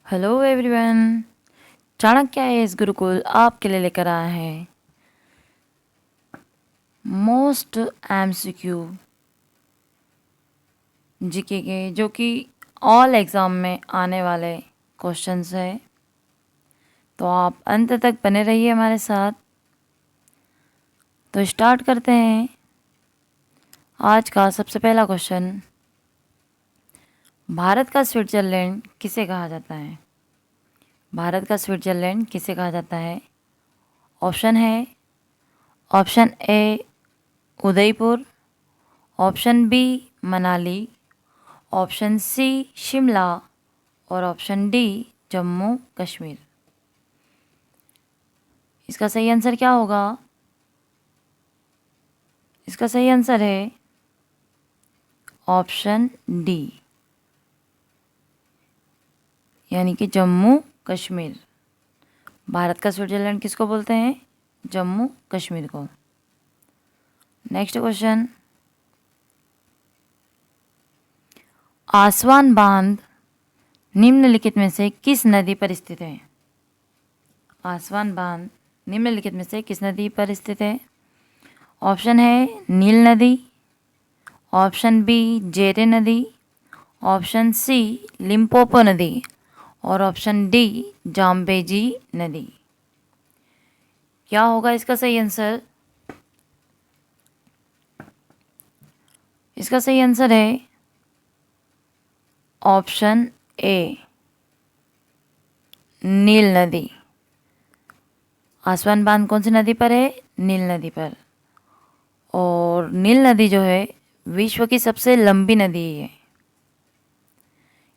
Hello everyone. Chanakya इस गुरुकुल आपके लिए लेकर आया है मोस्ट एमसीक्यू जीके के, जो कि ऑल एग्ज़ाम में आने वाले क्वेश्चंस है। तो आप अंत तक बने रहिए हमारे साथ। तो स्टार्ट करते हैं। आज का सबसे पहला क्वेश्चन, भारत का स्विट्ज़रलैंड किसे कहा जाता है? भारत का स्विट्ज़रलैंड किसे कहा जाता है? ऑप्शन है, option A Udaipur, option B Manali, option C Shimla और ऑप्शन डी जम्मू कश्मीर। इसका सही आंसर क्या होगा? इसका सही आंसर है ऑप्शन डी, यानी कि जम्मू कश्मीर। भारत का स्विट्जरलैंड किसको बोलते हैं? जम्मू कश्मीर को। नेक्स्ट क्वेश्चन, आसवान बांध निम्नलिखित में से किस नदी पर स्थित है? आसवान बांध निम्नलिखित में से किस नदी पर स्थित है? ऑप्शन है नील नदी, ऑप्शन बी जेरे नदी, ऑप्शन सी लिम्पोपो नदी और ऑप्शन डी जाम्बेजी नदी। क्या होगा इसका सही आंसर? इसका सही आंसर है ऑप्शन ए नील नदी। आसवान बांध कौन सी नदी पर है? नील नदी पर। और नील नदी जो है विश्व की सबसे लंबी नदी है।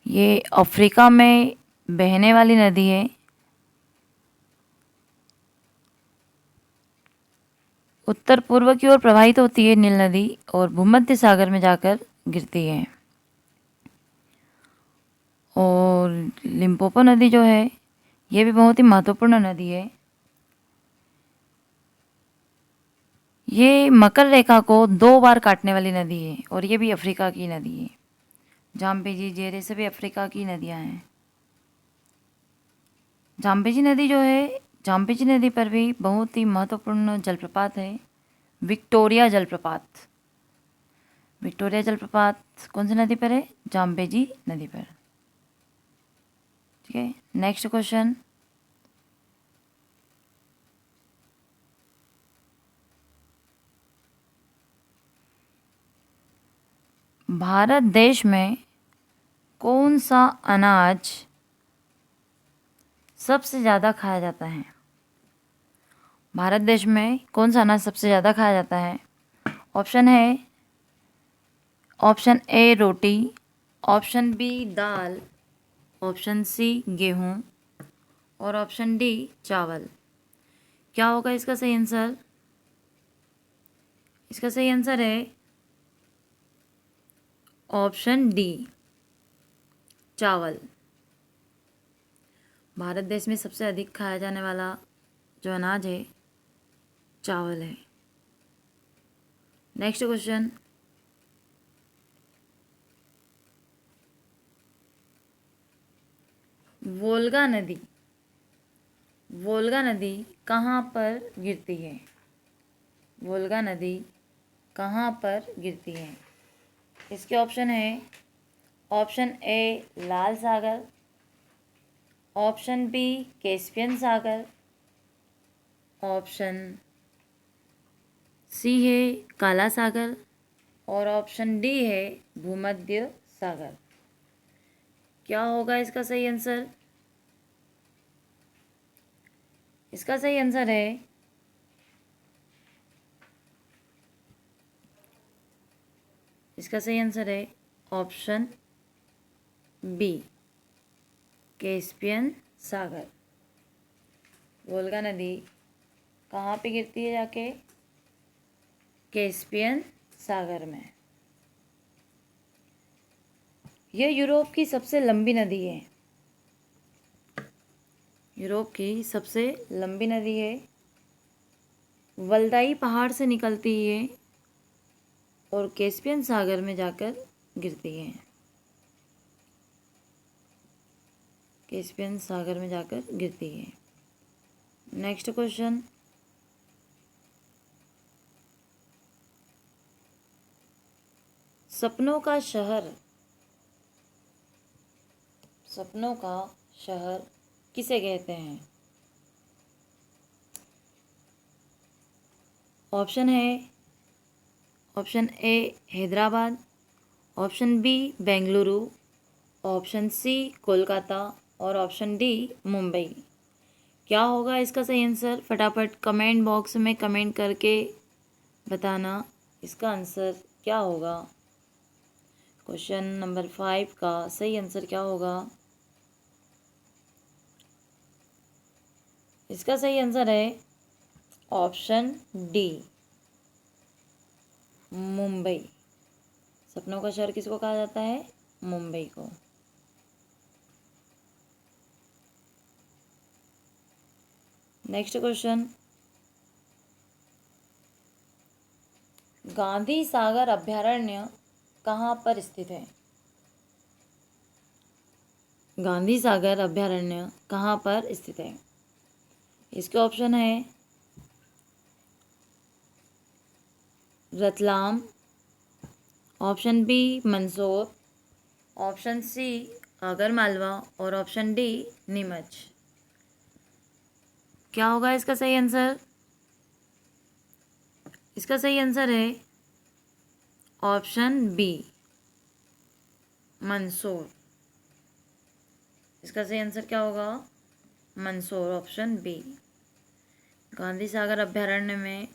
ये अफ्रीका में बहने वाली नदी है। उत्तर पूर्व की ओर प्रवाहित होती है नील नदी और भूमध्य सागर में जाकर गिरती है। और लिम्पोपो नदी जो है ये भी बहुत ही महत्वपूर्ण नदी है। ये मकर रेखा को 2 बार काटने वाली नदी है और ये भी अफ्रीका की नदी है। जाम्बेजी, जेरे सभी अफ्रीका की नदियां हैं। जाम्बेजी नदी जो है, जाम्बेजी नदी पर भी बहुत ही महत्वपूर्ण जलप्रपात है, विक्टोरिया जलप्रपात। विक्टोरिया जलप्रपात कौन सी नदी पर है? जाम्बेजी नदी पर। ठीक है, नेक्स्ट क्वेश्चन, भारत देश में कौन सा अनाज सबसे ज़्यादा खाया जाता है? भारत देश में कौन सा अनाज सबसे ज़्यादा खाया जाता है? ऑप्शन है, ऑप्शन ए रोटी, ऑप्शन बी दाल, ऑप्शन सी गेहूँ और ऑप्शन डी चावल। क्या होगा इसका सही आंसर? इसका सही आंसर है ऑप्शन डी चावल। भारत देश में सबसे अधिक खाया जाने वाला जो अनाज है चावल है। नेक्स्ट क्वेश्चन, वोल्गा नदी, वोल्गा नदी कहाँ पर गिरती है? वोल्गा नदी कहाँ पर गिरती है? इसके ऑप्शन है, ऑप्शन ए लाल सागर, ऑप्शन बी कैस्पियन सागर, ऑप्शन सी है काला सागर और ऑप्शन डी है भूमध्य सागर। क्या होगा इसका सही आंसर? इसका सही आंसर है इसका सही आंसर है ऑप्शन बी कैस्पियन सागर। वोल्गा नदी कहाँ पे गिरती है जाके? कैस्पियन सागर में। यह यूरोप की सबसे लंबी नदी है। यूरोप की सबसे लंबी नदी है। वल्दाई पहाड़ से निकलती है और कैस्पियन सागर में जाकर गिरती है। कैस्पियन सागर में जाकर गिरती है। नेक्स्ट क्वेश्चन, सपनों का शहर, सपनों का शहर किसे कहते हैं? ऑप्शन है, option A Hyderabad, option B Bengaluru, option C Kolkata और ऑप्शन डी मुंबई। क्या होगा इसका सही आंसर? फटाफट कमेंट बॉक्स में कमेंट करके बताना इसका आंसर क्या होगा। क्वेश्चन नंबर 5 का सही आंसर क्या होगा? इसका सही आंसर है ऑप्शन डी मुंबई। सपनों का शहर किसको कहा जाता है? मुंबई को। नेक्स्ट क्वेश्चन, गांधी सागर अभयारण्य कहाँ पर स्थित है? गांधी सागर अभयारण्य कहाँ पर स्थित है? इसके ऑप्शन है Ratlam, option B Mandsaur, option C Agar Malwa और ऑप्शन डी नीमच। क्या होगा इसका सही आंसर? इसका सही आंसर है ऑप्शन बी मंदसौर। इसका सही आंसर क्या होगा? Mandsaur, option B. गांधी सागर अभयारण्य में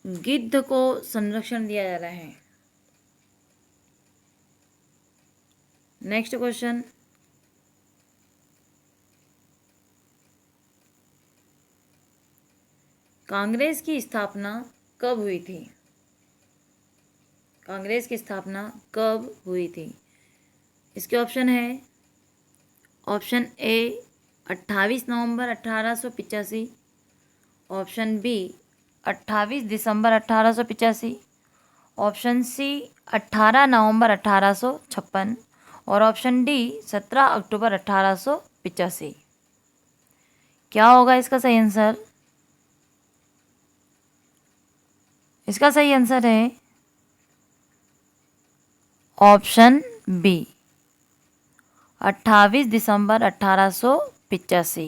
गिद्ध को संरक्षण दिया जा रहा है। नेक्स्ट क्वेश्चन, कांग्रेस की स्थापना कब हुई थी? कांग्रेस की स्थापना कब हुई थी? इसके ऑप्शन है, ऑप्शन ए 28 नवंबर 1885, ऑप्शन बी 28 दिसंबर 1885, ऑप्शन सी 18 नवंबर 1856 और ऑप्शन डी 17 अक्टूबर 1885। क्या होगा इसका सही आंसर? इसका सही आंसर है ऑप्शन बी 28 दिसंबर 1885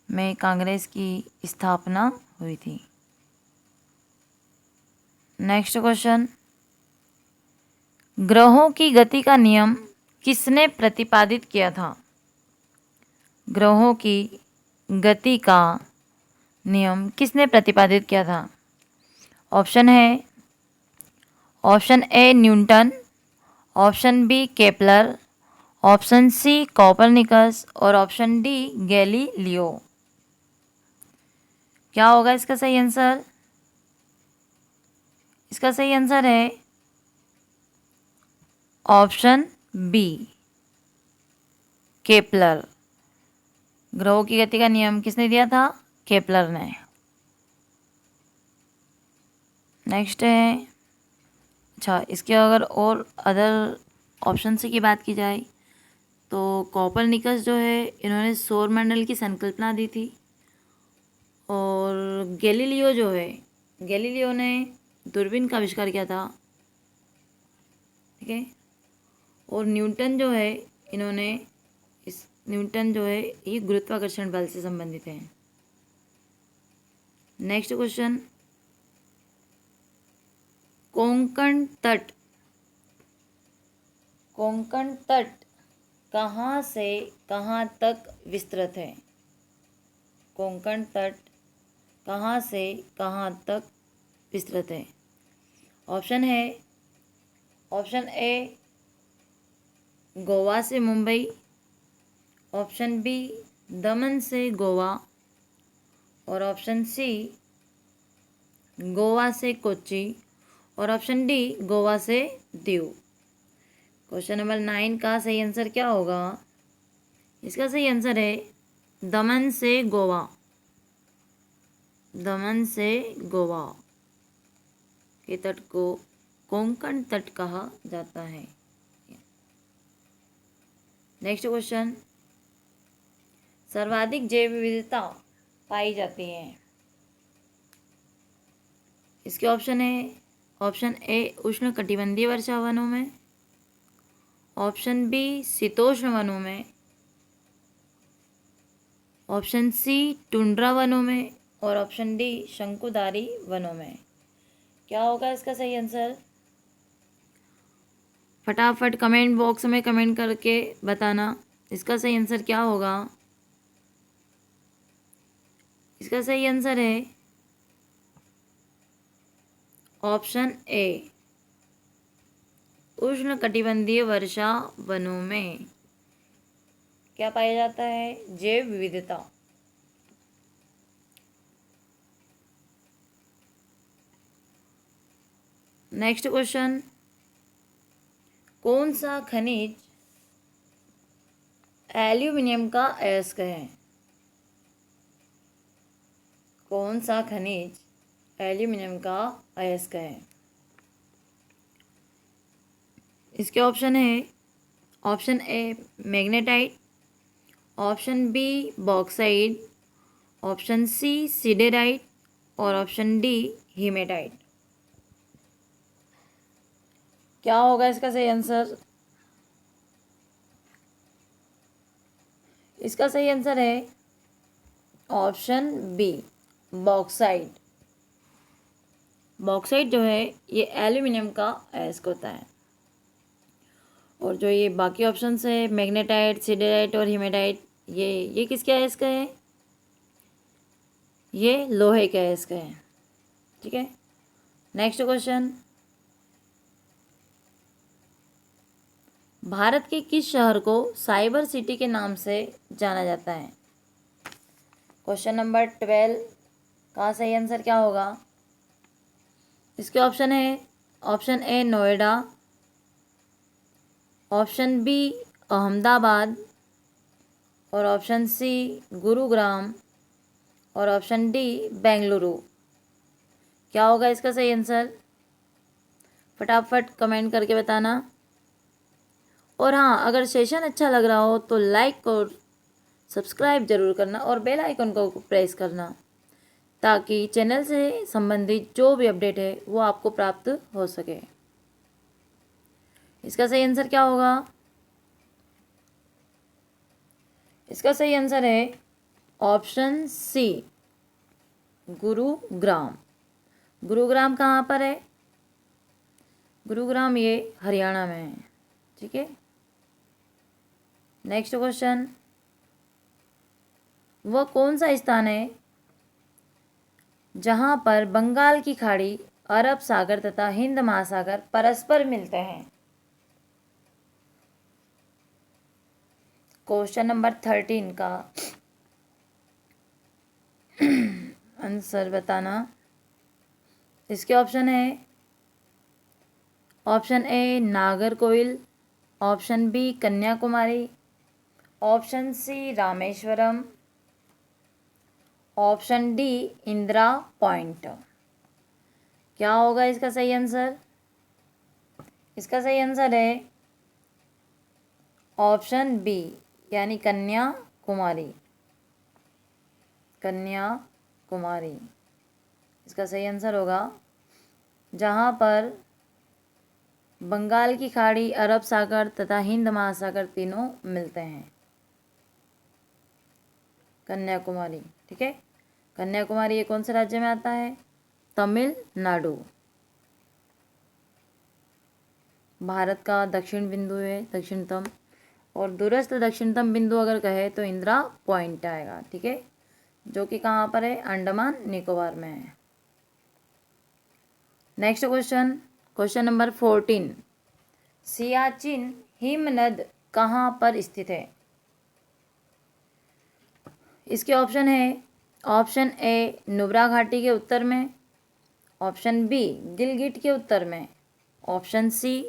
में कांग्रेस की स्थापना हुई थी। नेक्स्ट क्वेश्चन, ग्रहों की गति का नियम किसने प्रतिपादित किया था? ग्रहों की गति का नियम किसने प्रतिपादित किया था? ऑप्शन है, option A Newton, option B Kepler, option C Copernicus और ऑप्शन डी गैलीलियो। क्या होगा इसका सही आंसर? इसका सही आंसर है ऑप्शन बी केपलर। ग्रहों की गति का नियम किसने दिया था? केपलर ने। नेक्स्ट है, अच्छा इसके अगर और अदर ऑप्शन की बात की जाए तो कोपरनिकस जो है इन्होंने सौरमंडल की संकल्पना दी थी और गैलीलियो जो है, गैलीलियो ने दूरबीन का आविष्कार किया था। ठीक है, और न्यूटन जो है इन्होंने न्यूटन जो है ये गुरुत्वाकर्षण बल से संबंधित है। नेक्स्ट क्वेश्चन, कोंकण तट, कोंकण तट कहाँ से कहाँ तक विस्तृत है? कोंकण तट कहाँ से कहाँ तक विस्तृत है? ऑप्शन है, ऑप्शन ए गोवा से मुंबई, ऑप्शन बी दमन से गोवा और ऑप्शन सी गोवा से कोच्चि और ऑप्शन डी गोवा से दीव। क्वेश्चन नंबर 9 का सही आंसर क्या होगा? इसका सही आंसर है दमन से गोवा। दमन से गोवा के तट को कोंकण तट कहा जाता है। नेक्स्ट क्वेश्चन, सर्वाधिक जैव विविधता पाई जाती है। इसके ऑप्शन है, ऑप्शन ए उष्ण कटिबंधीय वर्षा वनों में, ऑप्शन बी शीतोष्ण वनों में, ऑप्शन सी टुंड्रा वनों में और ऑप्शन डी शंकुधारी वनों में। क्या होगा इसका सही आंसर? फटाफट कमेंट बॉक्स में कमेंट करके बताना इसका सही आंसर क्या होगा। इसका सही आंसर है ऑप्शन ए उष्ण कटिबंधीय वर्षा वनों में क्या पाया जाता है? जैव विविधता। नेक्स्ट क्वेश्चन, कौन सा खनिज एल्यूमिनियम का अयस्क है? कौन सा खनिज एल्यूमिनियम का अयस्क है? इसके ऑप्शन है, option A magnetite, option B bauxite, option C siderite और ऑप्शन डी हीमेटाइट। क्या होगा इसका सही आंसर? इसका सही आंसर है ऑप्शन बी बॉक्साइट। बॉक्साइट जो है ये एल्यूमिनियम का अयस्क होता है। और जो ये बाकी ऑप्शंस है मैग्नेटाइट, सिडेराइट और हीमेटाइट, ये किसके अयस्क है? ये लोहे के अयस्क है। ठीक है, नेक्स्ट क्वेश्चन, भारत के किस शहर को साइबर सिटी के नाम से जाना जाता है? क्वेश्चन नंबर 12 का सही आंसर क्या होगा? इसके ऑप्शन है, option A Noida, option B Ahmedabad और ऑप्शन सी गुरुग्राम और ऑप्शन डी बेंगलुरु। क्या होगा इसका सही आंसर? फटाफट कमेंट करके बताना। और हाँ, अगर सेशन अच्छा लग रहा हो तो लाइक और सब्सक्राइब जरूर करना और बेल आइकन को प्रेस करना ताकि चैनल से संबंधित जो भी अपडेट है वो आपको प्राप्त हो सके। इसका सही आंसर क्या होगा? इसका सही आंसर है ऑप्शन सी गुरुग्राम। गुरुग्राम कहाँ पर है? गुरुग्राम ये हरियाणा में है। ठीक है, नेक्स्ट क्वेश्चन, वह कौन सा स्थान है जहाँ पर बंगाल की खाड़ी, अरब सागर तथा हिंद महासागर परस्पर मिलते हैं? क्वेश्चन नंबर 13 का आंसर बताना। इसके ऑप्शन है, option A Nagercoil, option B Kanyakumari, option C Rameswaram, option D Indira Point. क्या होगा इसका सही आंसर? इसका सही आंसर है ऑप्शन बी यानी कन्याकुमारी। कन्याकुमारी इसका सही आंसर होगा, जहाँ पर बंगाल की खाड़ी, अरब सागर तथा हिंद महासागर तीनों मिलते हैं। कन्याकुमारी। ठीक है, कन्याकुमारी ये कौन से राज्य में आता है? तमिलनाडु। भारत का दक्षिण बिंदु है, दक्षिणतम, और दूरस्थ दक्षिणतम बिंदु अगर कहे तो इंदिरा पॉइंट आएगा। ठीक है, जो कि कहाँ पर है? अंडमान निकोबार में है। Next question, question number 14, Siachen हिमनद कहाँ पर स्थित है? इसके ऑप्शन है, ऑप्शन ए नुब्रा घाटी के उत्तर में, ऑप्शन बी गिलगिट के उत्तर में, ऑप्शन सी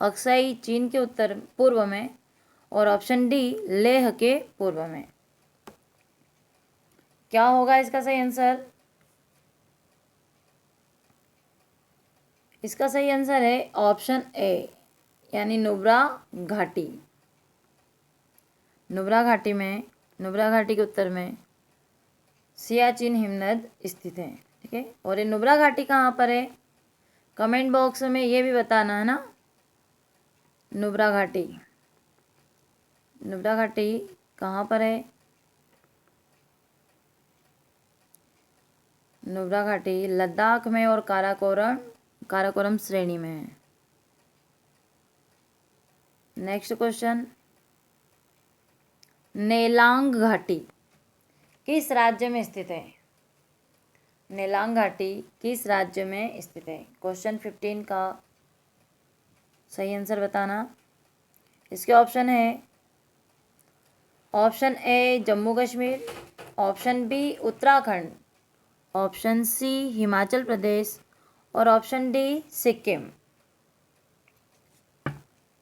अक्साई चीन के उत्तर पूर्व में और ऑप्शन डी लेह के पूर्व में। क्या होगा इसका सही आंसर? इसका सही आंसर है ऑप्शन ए यानी नुब्रा घाटी। नुब्रा घाटी में, नुब्रा घाटी के उत्तर में सियाचिन हिमनद स्थित है। ठीक है, और ये नुब्रा घाटी कहाँ पर है, कमेंट बॉक्स में ये भी बताना है ना। नुब्रा घाटी, नुब्रा घाटी कहाँ पर है, नुब्रा घाटी लद्दाख में और काराकोरम श्रेणी में है। नेक्स्ट क्वेश्चन, नेलांग घाटी किस राज्य में स्थित है, नेलांग घाटी किस राज्य में स्थित है। क्वेश्चन 15 का सही आंसर बताना। इसके ऑप्शन है, option A Jammu Kashmir, option B Uttarakhand, option C Himachal Pradesh और ऑप्शन डी सिक्किम।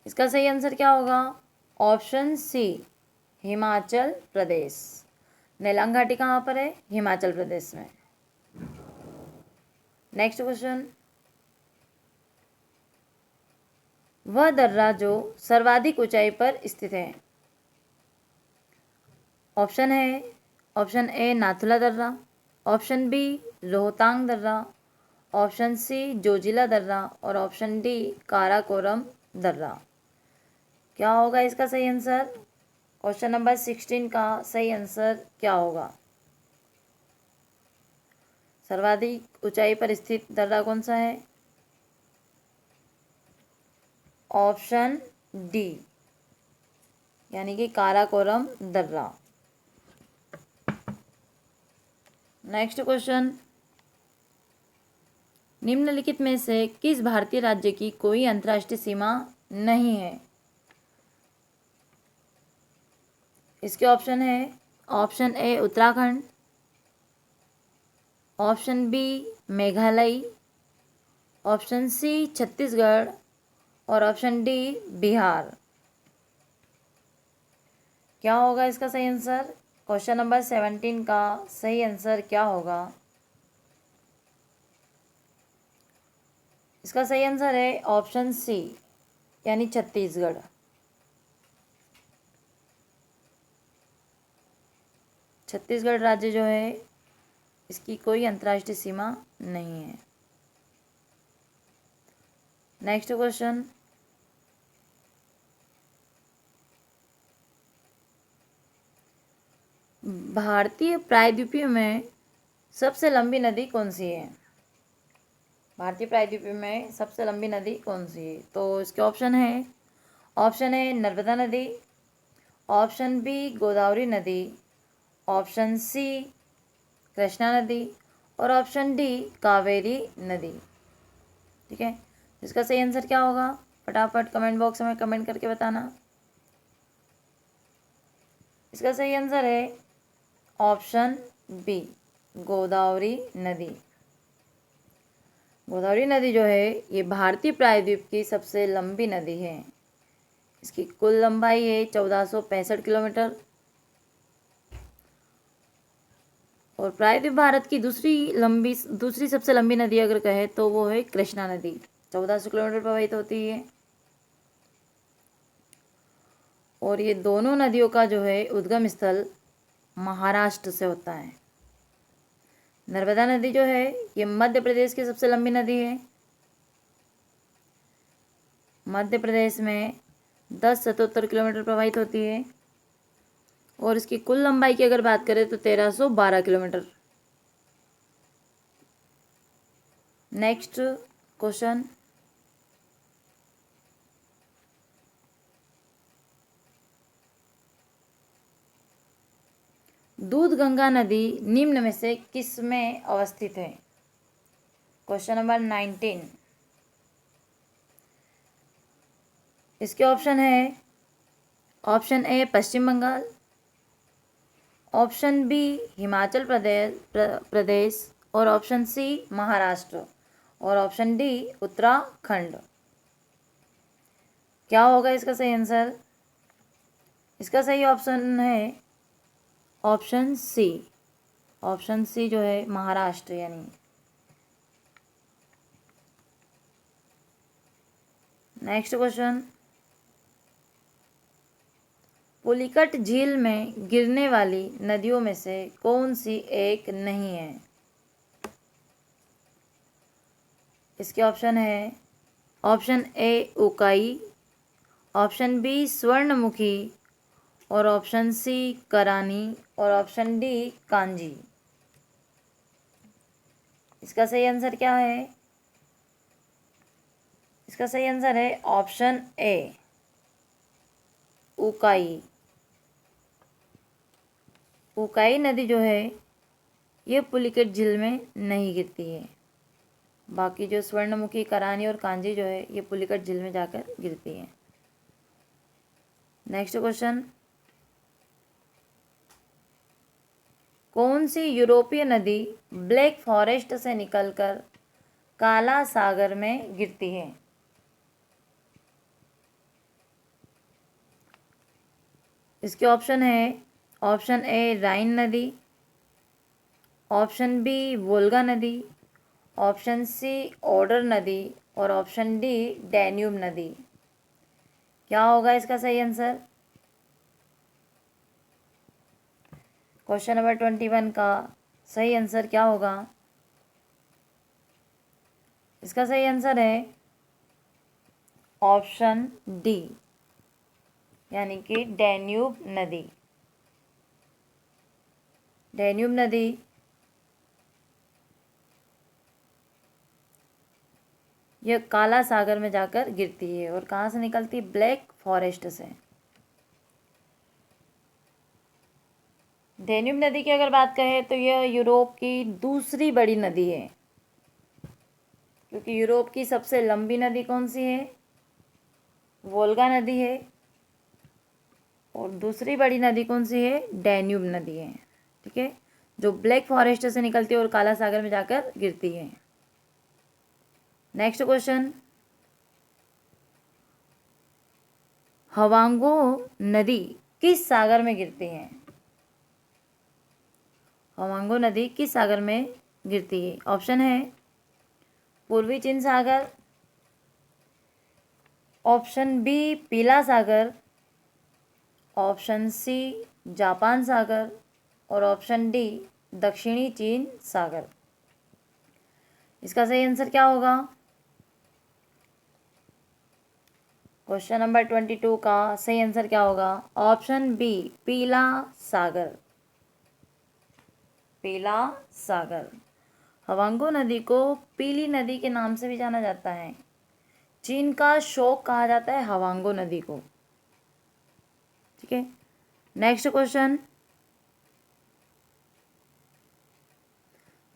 इसका सही आंसर क्या होगा, ऑप्शन सी हिमाचल प्रदेश। नेलांग घाटी कहाँ पर है, हिमाचल प्रदेश में। नेक्स्ट क्वेश्चन, वह दर्रा जो सर्वाधिक ऊंचाई पर स्थित है। ऑप्शन है, ऑप्शन ए नाथुला दर्रा, ऑप्शन बी रोहतांग दर्रा, ऑप्शन सी जोजिला दर्रा और ऑप्शन डी काराकोरम दर्रा। क्या होगा इसका सही आंसर, क्वेश्चन नंबर 16 का सही आंसर क्या होगा। सर्वाधिक ऊंचाई पर स्थित दर्रा कौन सा है, ऑप्शन डी यानी कि काराकोरम दर्रा। नेक्स्ट क्वेश्चन, निम्नलिखित में से किस भारतीय राज्य की कोई अंतर्राष्ट्रीय सीमा नहीं है। इसके ऑप्शन है, option A Uttarakhand, option B Meghalaya, option C Chhattisgarh और ऑप्शन डी बिहार। क्या होगा इसका सही आंसर, क्वेश्चन नंबर 17 का सही आंसर क्या होगा। इसका सही आंसर है ऑप्शन सी यानी छत्तीसगढ़। छत्तीसगढ़ राज्य जो है इसकी कोई अंतर्राष्ट्रीय सीमा नहीं है। नेक्स्ट क्वेश्चन, भारतीय प्रायद्वीपीय में सबसे लंबी नदी कौन सी है। भारतीय प्रायद्वीपीय में सबसे लंबी नदी कौन सी है। तो इसके ऑप्शन है, ऑप्शन ए नर्मदा नदी, ऑप्शन बी गोदावरी नदी, ऑप्शन सी कृष्णा नदी और ऑप्शन डी कावेरी नदी। ठीक है, इसका सही आंसर क्या होगा, फटाफट कमेंट बॉक्स में कमेंट करके बताना। इसका सही आंसर है ऑप्शन बी गोदावरी नदी। गोदावरी नदी जो है ये भारतीय प्रायद्वीप की सबसे लंबी नदी है। इसकी कुल लंबाई है 1465 किलोमीटर और प्रायद्वीप भारत की दूसरी सबसे लंबी नदी अगर कहे तो वो है कृष्णा नदी, 1400 किलोमीटर प्रवाहित होती है। और ये दोनों नदियों का जो है उद्गम स्थल महाराष्ट्र से होता है। नर्मदा नदी जो है ये मध्य प्रदेश की सबसे लंबी नदी है। मध्य प्रदेश में 1077 किलोमीटर प्रवाहित होती है और इसकी कुल लंबाई की अगर बात करें तो 1312 किलोमीटर। नेक्स्ट क्वेश्चन, दूधगंगा नदी निम्न में से किस में अवस्थित है। Question number 19। इसके ऑप्शन है, option A Pashchim Bangal, option B Himachal Pradesh और ऑप्शन सी महाराष्ट्र और ऑप्शन डी उत्तराखंड। क्या होगा इसका सही आंसर, इसका सही ऑप्शन है ऑप्शन सी। ऑप्शन सी जो है महाराष्ट्र यानी। नेक्स्ट क्वेश्चन, पुलिकट झील में गिरने वाली नदियों में से कौन सी एक नहीं है? इसके ऑप्शन है, option A Ukai, option B Swarnamukhi, और ऑप्शन सी करानी, और ऑप्शन डी कांजी। इसका सही आंसर क्या है? इसका सही आंसर है ऑप्शन ए उकाई। उकाई नदी जो है ये पुलिकट झील में नहीं गिरती है। बाकी जो स्वर्णमुखी, करानी और कांजी जो है ये पुलिकट झील में जाकर गिरती है। नेक्स्ट क्वेश्चन, कौन सी यूरोपीय नदी ब्लैक फॉरेस्ट से निकलकर काला सागर में गिरती है? इसके ऑप्शन है, ऑप्शन ए राइन नदी, ऑप्शन बी वोल्गा नदी, ऑप्शन सी ओडर नदी, और ऑप्शन डी डैन्यूब नदी। क्या होगा इसका सही आंसर? क्वेश्चन नंबर 21 का सही आंसर क्या होगा? इसका सही आंसर है ऑप्शन डी, यानी कि डैन्यूब नदी। डैन्यूब नदी यह काला सागर में जाकर गिरती है और कहाँ से निकलती? ब्लैक फॉरेस्ट से। डैन्यूब नदी की अगर बात करें तो यह यूरोप की दूसरी बड़ी नदी है, क्योंकि यूरोप की सबसे लंबी नदी कौन सी है? वोल्गा नदी है, और दूसरी बड़ी नदी कौन सी है? डैन्यूब नदी है। ठीक है, जो ब्लैक फॉरेस्ट से निकलती है और काला सागर में जाकर गिरती है। नेक्स्ट क्वेश्चन, हवांगो नदी किस सागर में गिरती है? हवांगो नदी किस सागर में गिरती है? ऑप्शन है पूर्वी चीन सागर, ऑप्शन बी पीला सागर, ऑप्शन सी जापान सागर, और ऑप्शन डी दक्षिणी चीन सागर। इसका सही आंसर क्या होगा? क्वेश्चन नंबर 22 का सही आंसर क्या होगा? ऑप्शन बी पीला सागर। पीला सागर। हवांगो नदी को पीली नदी के नाम से भी जाना जाता है। चीन का शोक कहा जाता है हवांगो नदी को। ठीक है, नेक्स्ट क्वेश्चन,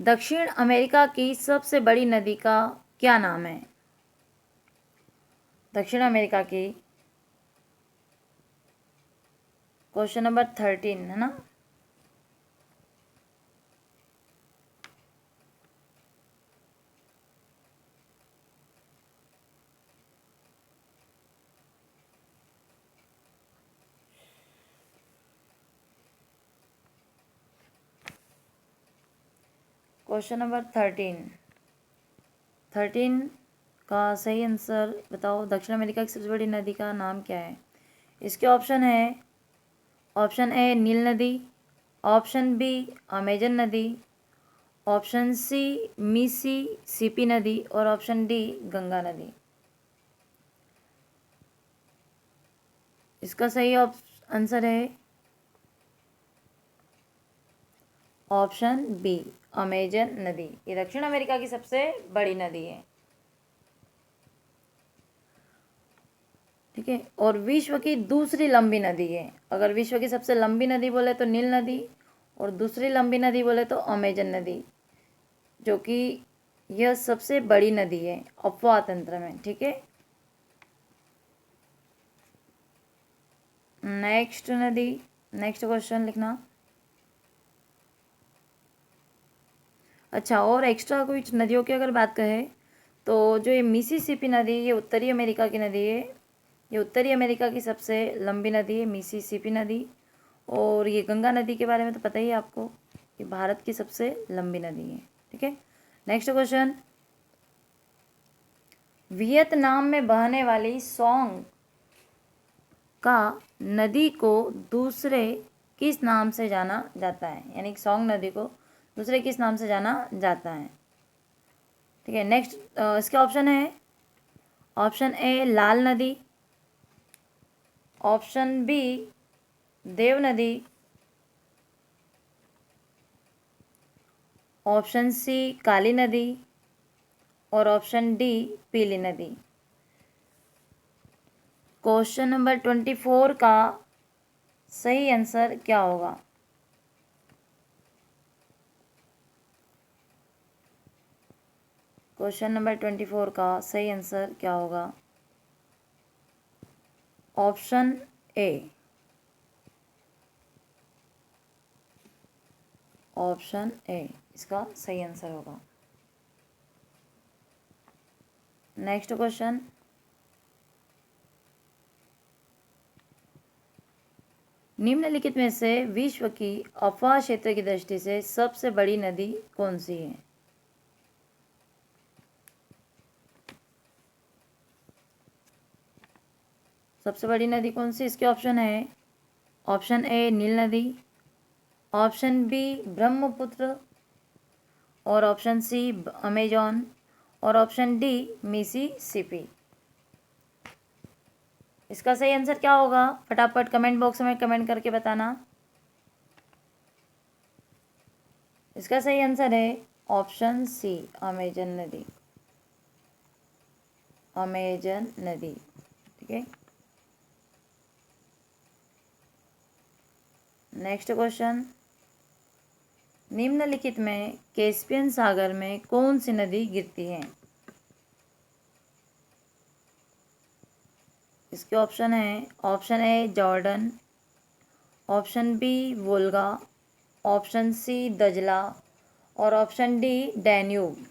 दक्षिण अमेरिका की सबसे बड़ी नदी का क्या नाम है? दक्षिण अमेरिका की, क्वेश्चन नंबर 13 है ना। क्वेश्चन नंबर 13 का सही आंसर बताओ। दक्षिण अमेरिका की सबसे बड़ी नदी का नाम क्या है? इसके ऑप्शन है, ऑप्शन ए नील नदी, ऑप्शन बी अमेजन नदी, ऑप्शन सी मिसिसिपी नदी, और ऑप्शन डी गंगा नदी। इसका सही आंसर है ऑप्शन बी अमेजन नदी। ये दक्षिण अमेरिका की सबसे बड़ी नदी है। ठीक है, और विश्व की दूसरी लंबी नदी है। अगर विश्व की सबसे लंबी नदी बोले तो नील नदी, और दूसरी लंबी नदी बोले तो अमेजन नदी, जो कि यह सबसे बड़ी नदी है अपवाह तंत्र में। ठीक है, नेक्स्ट क्वेश्चन लिखना। अच्छा, और एक्स्ट्रा कुछ नदियों की अगर बात करें तो जो ये मिसिसिपी नदी, ये उत्तरी अमेरिका की नदी है। ये उत्तरी अमेरिका की सबसे लंबी नदी है मिसिसिपी नदी। और ये गंगा नदी के बारे में तो पता ही है आपको, ये भारत की सबसे लंबी नदी है। ठीक है, नेक्स्ट क्वेश्चन, वियतनाम में बहने वाली सोंग का नदी को दूसरे किस नाम से जाना जाता है, यानी कि सोंग नदी को दूसरे किस नाम से जाना जाता है। ठीक है, नेक्स्ट इसके ऑप्शन है, ऑप्शन ए लाल नदी, ऑप्शन बी देव नदी, ऑप्शन सी काली नदी और ऑप्शन डी पीली नदी। क्वेश्चन नंबर 24 का सही आंसर क्या होगा? क्वेश्चन नंबर 24 का सही आंसर क्या होगा? ऑप्शन ए, ऑप्शन ए इसका सही आंसर होगा। नेक्स्ट क्वेश्चन, निम्नलिखित में से विश्व की अफवाह क्षेत्र की दृष्टि से सबसे बड़ी नदी कौन सी है? सबसे बड़ी नदी कौन सी? इसके ऑप्शन है, ऑप्शन ए नील नदी, ऑप्शन बी ब्रह्मपुत्र और ऑप्शन सी अमेजॉन और ऑप्शन डी मिसिसिपी। इसका सही आंसर क्या होगा? फटाफट कमेंट बॉक्स में कमेंट करके बताना। इसका सही आंसर है ऑप्शन सी अमेजन नदी, अमेजन नदी। ठीक है, नेक्स्ट क्वेश्चन, निम्नलिखित में कैस्पियन सागर में कौन सी नदी गिरती है? इसके ऑप्शन है, option A Jordan, option B Volga, option C दजला और ऑप्शन डी डैन्यूब।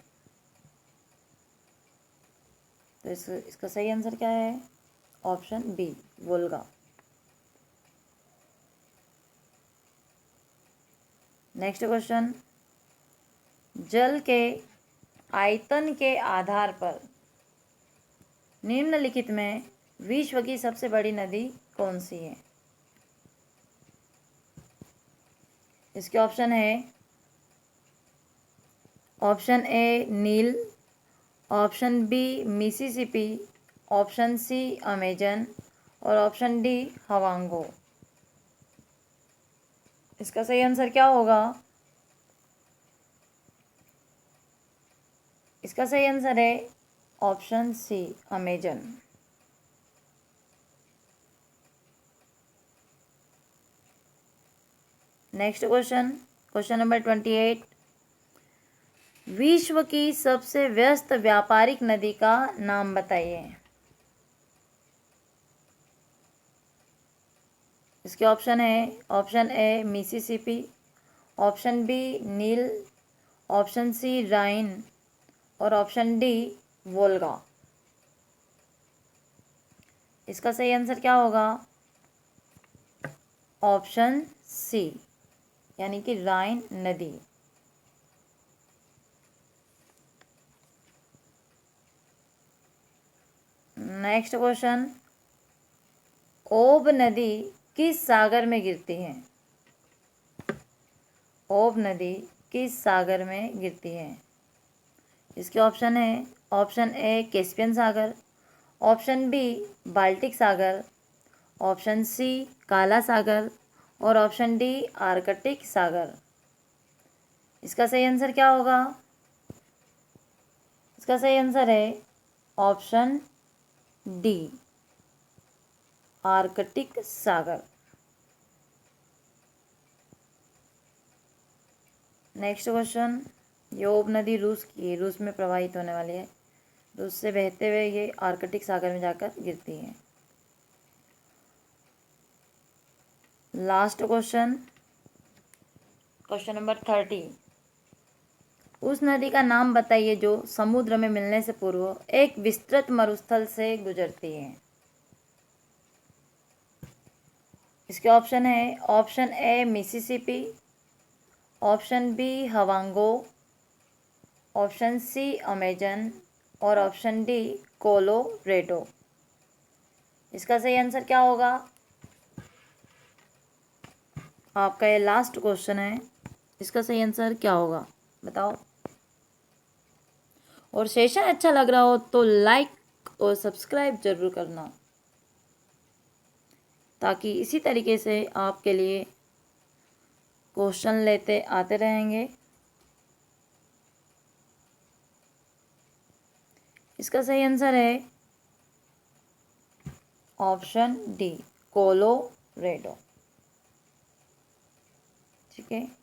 तो इसका सही आंसर क्या है? Option B Volga. Next question, जल के आयतन के आधार पर निम्नलिखित में विश्व की सबसे बड़ी नदी कौन सी है? इसके ऑप्शन है, option A Nile, option B Mississippi, option C Amazon और ऑप्शन डी हवांगो। इसका सही आंसर क्या होगा? इसका सही आंसर है option C Amazon. Next question, question number 28, विश्व की सबसे व्यस्त व्यापारिक नदी का नाम बताइए। इसके ऑप्शन है, option A Mississippi, option B Nile, option C Rhine और ऑप्शन डी वोल्गा। इसका सही आंसर क्या होगा? ऑप्शन सी यानी कि राइन नदी। नेक्स्ट क्वेश्चन, ओब नदी किस सागर में गिरती है? ओब नदी किस सागर में गिरती है? इसके ऑप्शन है, ऑप्शन ए कैस्पियन सागर, ऑप्शन बी बाल्टिक सागर, ऑप्शन सी काला सागर और ऑप्शन डी आर्कटिक सागर। इसका सही आंसर क्या होगा? इसका सही आंसर है ऑप्शन डी आर्कटिक सागर। नेक्स्ट क्वेश्चन, ये ओब नदी रूस की, रूस में प्रवाहित होने वाली है, रूस से बहते हुए ये आर्कटिक सागर में जाकर गिरती है। लास्ट क्वेश्चन, क्वेश्चन नंबर 30, उस नदी का नाम बताइए जो समुद्र में मिलने से पूर्व एक विस्तृत मरुस्थल से गुजरती है। इसके ऑप्शन है, option A Mississippi, option B Hwang Ho, option C Amazon और ऑप्शन डी कोलोरेडो। इसका सही आंसर क्या होगा? आपका ये लास्ट क्वेश्चन है, इसका सही आंसर क्या होगा बताओ। और सेशन अच्छा लग रहा हो तो लाइक और सब्सक्राइब जरूर करना, ताकि इसी तरीके से आपके लिए क्वेश्चन लेते आते रहेंगे। इसका सही आंसर है ऑप्शन डी, कोलोरेडो। ठीक है।